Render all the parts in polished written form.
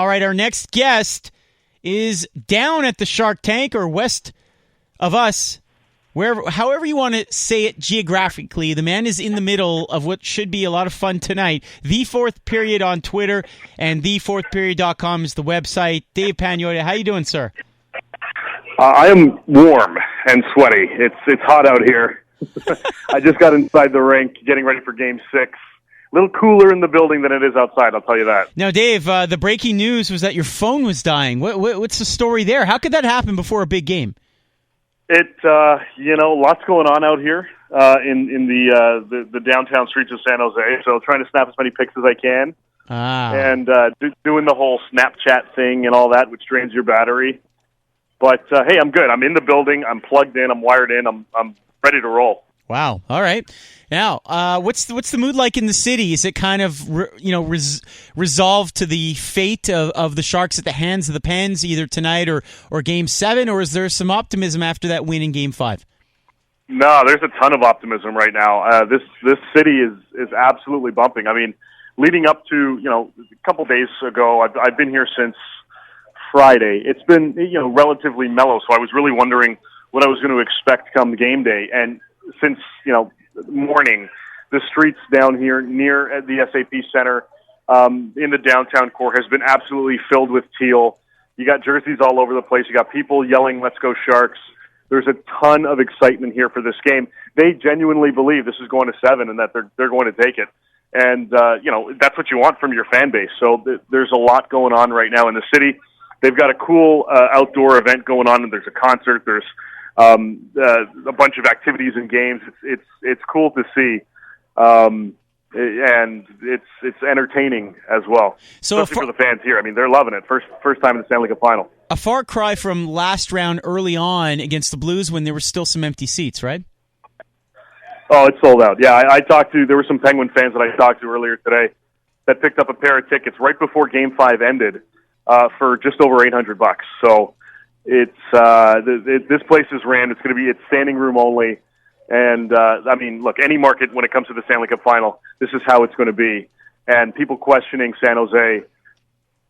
All right, our next guest is down at the Shark Tank or west of us, however you want to say it geographically. The man is in the middle of what should be a lot of fun tonight. The Fourth Period on Twitter and thefourthperiod.com is the website. Dave Pagnotta, how you doing, sir? I am warm and sweaty. It's hot out here. I just got inside the rink getting ready for Game 6. A little cooler in the building than it is outside, I'll tell you that. Now, Dave, the breaking news was that your phone was dying. What's the story there? How could that happen before a big game? Lots going on out here in the downtown streets of San Jose. So trying to snap as many pics as I can, and doing the whole Snapchat thing and all that, which drains your battery. But hey, I'm good. I'm in the building. I'm plugged in. I'm wired in. I'm ready to roll. Wow. All right. Now, what's the mood like in the city? Is it kind of resolved to the fate of the Sharks at the hands of the Pens either tonight or Game 7, or is there some optimism after that win in Game 5? No, there's a ton of optimism right now. This city is absolutely bumping. I mean, leading up to a couple days ago, I've been here since Friday. It's been relatively mellow, so I was really wondering what I was going to expect come game day. And since morning, the streets down here near the SAP Center in the downtown core has been absolutely filled with teal. You got jerseys all over the place. You got people yelling, "Let's go Sharks." There's a ton of excitement here for this game. They genuinely believe this is going to 7 and that they're going to take it. And that's what you want from your fan base. So there's a lot going on right now in the city. They've got a cool outdoor event going on, and there's a concert. There's a bunch of activities and games. It's cool to see, and it's entertaining as well. So especially for the fans here. I mean, they're loving it. First time in the Stanley Cup final. A far cry from last round early on against the Blues when there were still some empty seats, right? Oh, it's sold out. Yeah, there were some Penguin fans that I talked to earlier today that picked up a pair of tickets right before Game 5 ended for just over $800. So. It's this place is rammed. It's standing room only, and I mean, look, any market when it comes to the Stanley Cup final, this is how it's going to be. And people questioning San Jose, if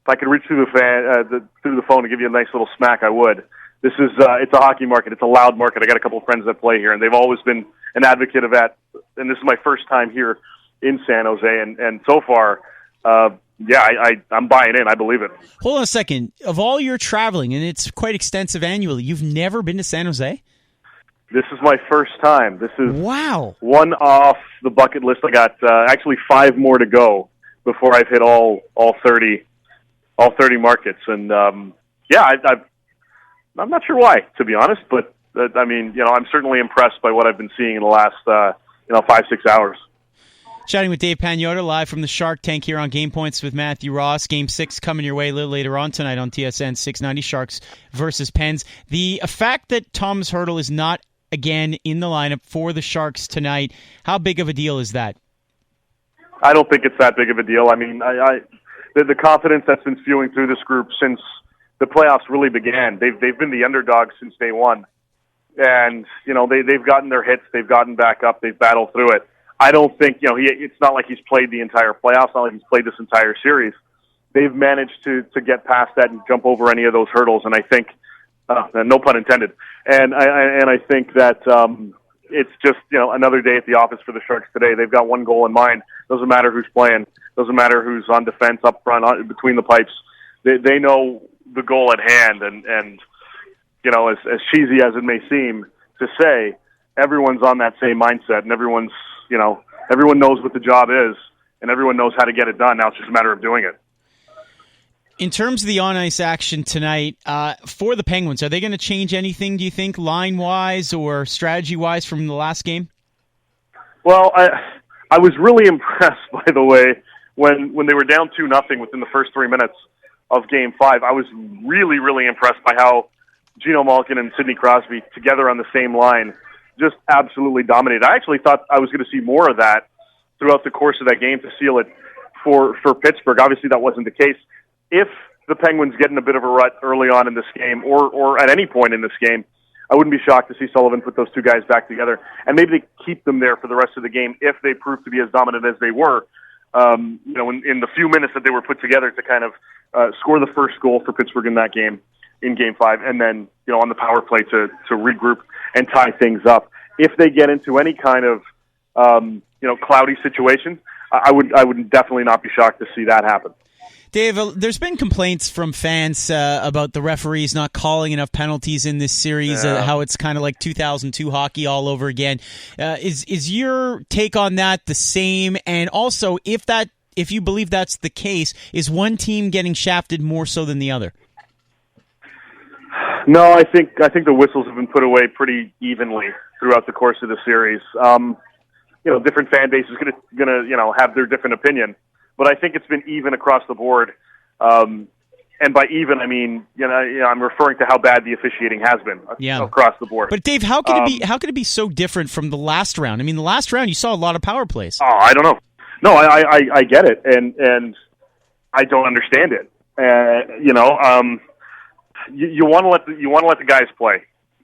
I could reach through the phone and give you a nice little smack, I would. This is it's a hockey market. It's a loud market. I got a couple of friends that play here, and they've always been an advocate of that. And this is my first time here in San Jose, and so far. I'm buying in. I believe it. Hold on a second. Of all your traveling, and it's quite extensive annually, you've never been to San Jose? This is my first time. This is one off the bucket list. I got actually 5 more to go before I've hit all 30 markets. And I'm not sure why, to be honest, but I'm certainly impressed by what I've been seeing in the last 5-6 hours. Chatting with Dave Pagnotta live from the Shark Tank here on Game Points with Matthew Ross. Game 6 coming your way a little later on tonight on TSN 690, Sharks versus Pens. The fact that Thomas Hertl is not again in the lineup for the Sharks tonight, how big of a deal is that? I don't think it's that big of a deal. I mean, the confidence that's been spewing through this group since the playoffs really began. They've been the underdogs since day one, and they've gotten their hits, they've gotten back up, they've battled through it. I don't think, it's not like he's played the entire playoffs, not like he's played this entire series. They've managed to get past that and jump over any of those hurdles, and I think, no pun intended, and I think that it's just, another day at the office for the Sharks today. They've got one goal in mind. Doesn't matter who's playing. Doesn't matter who's on defense, up front, between the pipes. They know the goal at hand, and as cheesy as it may seem to say, everyone's on that same mindset, and everyone knows what the job is, and everyone knows how to get it done. Now it's just a matter of doing it. In terms of the on-ice action tonight, for the Penguins, are they going to change anything, do you think, line-wise or strategy-wise from the last game? Well, I was really impressed, by the way, when they were down 2-0 within the first 3 minutes of Game 5. I was really, really impressed by how Geno Malkin and Sidney Crosby, together on the same line, just absolutely dominated. I actually thought I was going to see more of that throughout the course of that game to seal it for Pittsburgh. Obviously, that wasn't the case. If the Penguins get in a bit of a rut early on in this game, or at any point in this game, I wouldn't be shocked to see Sullivan put those two guys back together, and maybe they keep them there for the rest of the game if they prove to be as dominant as they were. In the few minutes that they were put together to kind of score the first goal for Pittsburgh in that game, in Game 5, and then on the power play to regroup and tie things up. If they get into any kind of cloudy situation, I would definitely not be shocked to see that happen. Dave, there's been complaints from fans about the referees not calling enough penalties in this series, how it's kind of like 2002 hockey all over again. Is your take on that the same? And also, if you believe that's the case, is one team getting shafted more so than the other? No, I think the whistles have been put away pretty evenly throughout the course of the series. Different fan bases gonna have their different opinion. But I think it's been even across the board, and by even I mean I'm referring to how bad the officiating has been across the board. But Dave, how could it be so different from the last round? I mean, the last round you saw a lot of power plays. Oh, I don't know. No, I get it, and I don't understand it. You want to let the guys play.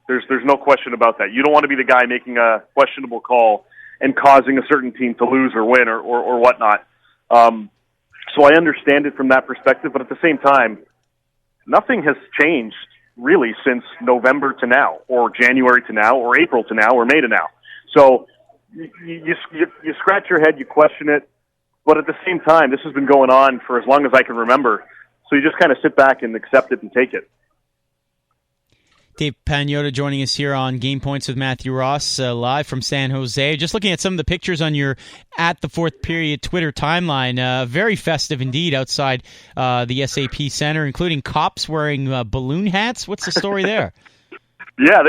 There's no question about that. You don't want to be the guy making a questionable call and causing a certain team to lose or win or whatnot. So I understand it from that perspective, but at the same time, nothing has changed really since November to now, or January to now, or April to now, or May to now. So you scratch your head, you question it, but at the same time, this has been going on for as long as I can remember. So you just kind of sit back and accept it and take it. Dave Pagnotta joining us here on Game Points with Matthew Ross, live from San Jose. Just looking at some of the pictures on your At the Fourth Period Twitter timeline, very festive indeed outside the SAP Center, including cops wearing balloon hats. What's the story there? Yeah,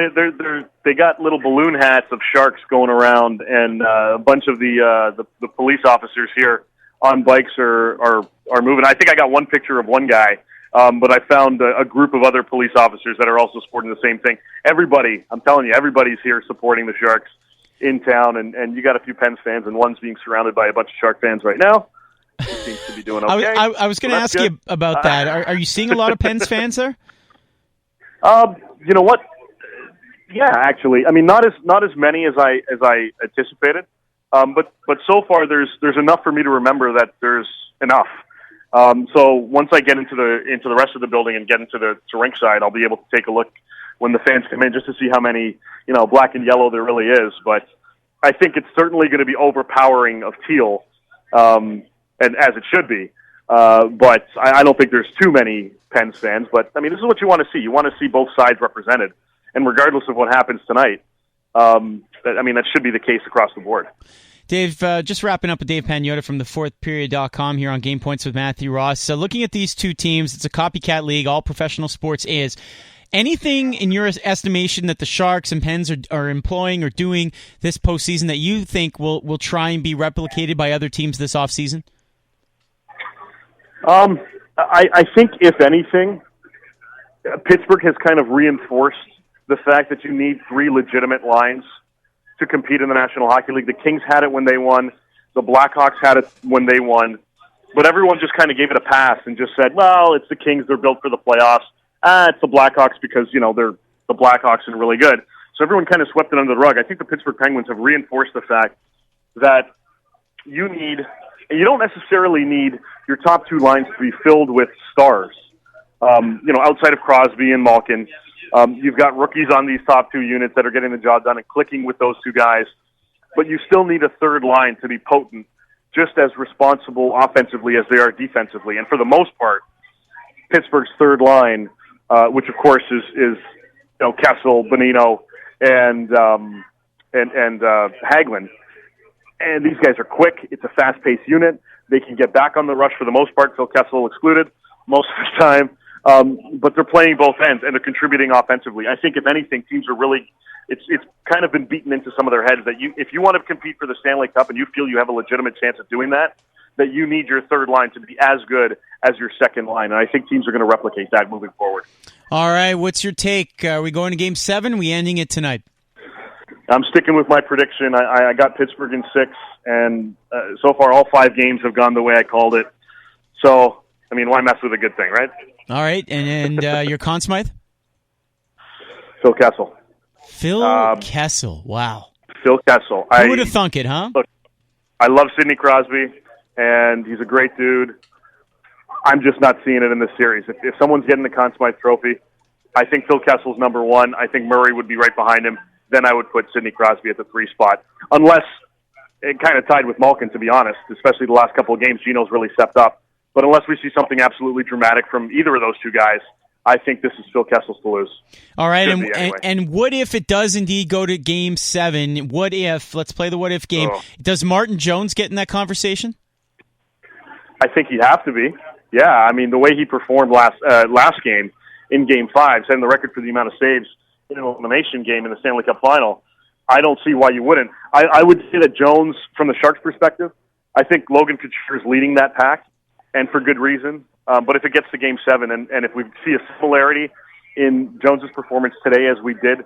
they got little balloon hats of sharks going around, and a bunch of the police officers here on bikes are moving. I think I got one picture of one guy. But I found a group of other police officers that are also supporting the same thing. Everybody, I'm telling you, everybody's here supporting the Sharks in town, and you got a few Pens fans, and one's being surrounded by a bunch of Shark fans right now. He seems to be doing okay. I was going to ask you about that. Are you seeing a lot of Pens fans there? You know what? Yeah, actually. I mean, not as many as I anticipated. But so far there's enough for me to remember that there's enough. So once I get into the rest of the building and get into the rink side, I'll be able to take a look when the fans come in just to see how many, black and yellow there really is. But I think it's certainly going to be overpowering of teal, and as it should be. But I don't think there's too many Pens fans. But I mean, this is what you want to see. You want to see both sides represented, and regardless of what happens tonight, that should be the case across the board. Dave, just wrapping up with Dave Pagnotta from thefourthperiod.com here on Game Points with Matthew Ross. So looking at these two teams, it's a copycat league. All professional sports is. Anything in your estimation that the Sharks and Pens are employing or doing this postseason that you think will try and be replicated by other teams this offseason? I think, if anything, Pittsburgh has kind of reinforced the fact that you need three legitimate lines to compete in the National Hockey League. The Kings had it when they won. The Blackhawks had it when they won. But everyone just kind of gave it a pass and just said, well, it's the Kings. They're built for the playoffs. It's the Blackhawks because, they're the Blackhawks and really good. So everyone kind of swept it under the rug. I think the Pittsburgh Penguins have reinforced the fact that you don't necessarily need your top two lines to be filled with stars. Outside of Crosby and Malkin, you've got rookies on these top two units that are getting the job done and clicking with those two guys. But you still need a third line to be potent, just as responsible offensively as they are defensively. And for the most part, Pittsburgh's third line, which of course is Kessel, Bonino, and Hagelin. And these guys are quick. It's a fast-paced unit. They can get back on the rush for the most part, Phil Kessel excluded most of the time. But they're playing both ends, and they're contributing offensively. I think, if anything, teams are really it's kind of been beaten into some of their heads that if you want to compete for the Stanley Cup and you feel you have a legitimate chance of doing that you need your third line to be as good as your second line. And I think teams are going to replicate that moving forward. All right, what's your take? Are we going to Game 7? Are we ending it tonight? I'm sticking with my prediction. I got Pittsburgh in 6, and so far all 5 games have gone the way I called it. So, I mean, why mess with a good thing, right? All right, and your Conn Smythe? Phil Kessel. Kessel, wow. Phil Kessel. Who would have thunk it, huh? Look, I love Sidney Crosby, and he's a great dude. I'm just not seeing it in this series. If someone's getting the Conn Smythe Trophy, I think Phil Kessel's number one. I think Murray would be right behind him. Then I would put Sidney Crosby at the 3 spot. Unless it kind of tied with Malkin, to be honest, especially the last couple of games. Gino's really stepped up. But unless we see something absolutely dramatic from either of those two guys, I think this is Phil Kessel's to lose. All right, and what if it does indeed go to Game 7? What if, let's play the what-if game. Does Martin Jones get in that conversation? I think he'd have to be. Yeah, I mean, the way he performed last game in Game 5, setting the record for the amount of saves in an elimination game in the Stanley Cup Final, I don't see why you wouldn't. I would say that Jones, from the Sharks' perspective, I think Logan Couture is leading that pack, and for good reason. But if it gets to Game 7, and if we see a similarity in Jones's performance today as we did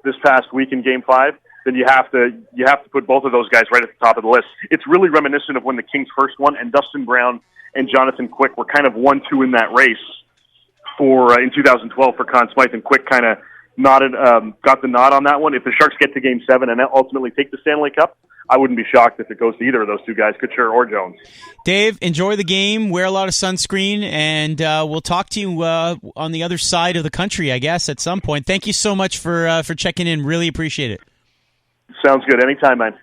this past week in Game 5, then you have to put both of those guys right at the top of the list. It's really reminiscent of when the Kings first won, and Dustin Brown and Jonathan Quick were kind of 1-2 in that race for in 2012 for Conn Smythe, and Quick kind of got the nod on that one. If the Sharks get to Game 7 and ultimately take the Stanley Cup, I wouldn't be shocked if it goes to either of those two guys, Couture or Jones. Dave, enjoy the game, wear a lot of sunscreen, and we'll talk to you on the other side of the country, I guess, at some point. Thank you so much for checking in. Really appreciate it. Sounds good. Anytime, man.